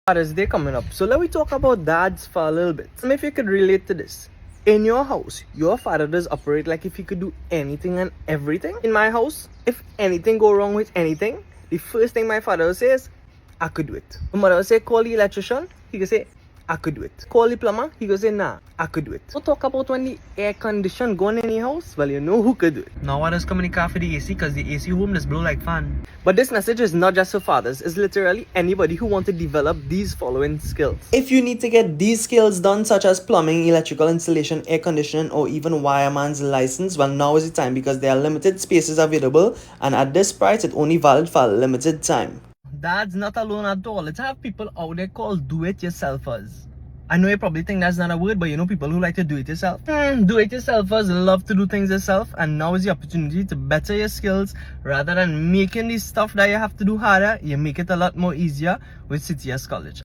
Father's Day coming up, so let me talk about dads for a little bit. If you could relate to this. In your house, your father does operate like if he could do anything and everything. In my house, if anything go wrong with anything, the first thing my father will say is, I could do it. My mother will say, call the electrician. He could say, I could do it. Call the plumber. He could say, nah, I could do it. So talk about when the air condition going in your house. Well, you know who could do it. Now what does come in the car for the AC? Because the AC home just blow like fan. But this message is not just for fathers. It's literally anybody who wants to develop these following skills. If you need to get these skills done, such as plumbing, electrical installation, air conditioning, or even wireman's license, well, now is the time because there are limited spaces available, and at this price, it's only valid for a limited time. Dad's not alone at all. Let's have people out there called do-it-yourselfers. I know you probably think that's not a word, but you know people who like to do it yourself. Do-it-yourselfers love to do things yourself, and now is the opportunity to better your skills. Rather than making this stuff that you have to do harder, you make it a lot more easier with CTS College.